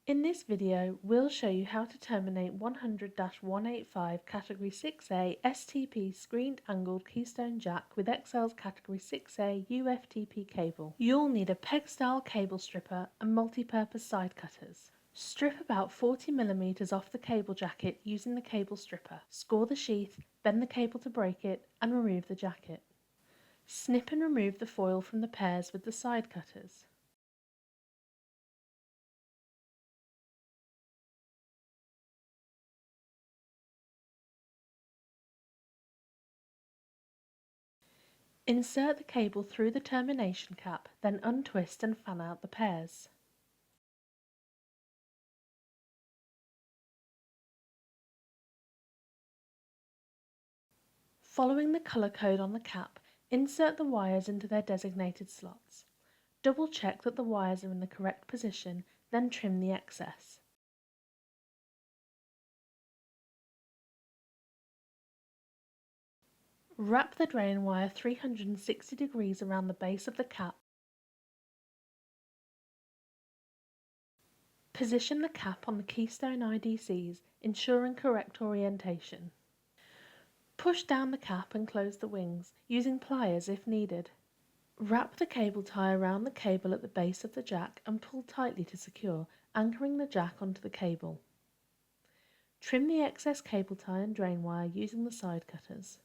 In this video, we'll show you how to terminate 100-185 Category 6A STP screened angled keystone jack with Excel's Category 6A U FTP cable. You'll need a peg-style cable stripper and multi-purpose side cutters. Strip about 40mm off the cable jacket using the cable stripper. Score the sheath, bend the cable to break it, and remove the jacket. Snip and remove the foil from the pairs with the side cutters. Insert the cable through the termination cap, then untwist and fan out the pairs. Following the colour code on the cap, insert the wires into their designated slots. Double check that the wires are in the correct position, then trim the excess. Wrap the drain wire 360 degrees around the base of the cap. Position the cap on the keystone IDCs, ensuring correct orientation. Push down the cap and close the wings, using pliers if needed. Wrap the cable tie around the cable at the base of the jack and pull tightly to secure, anchoring the jack onto the cable. Trim the excess cable tie and drain wire using the side cutters.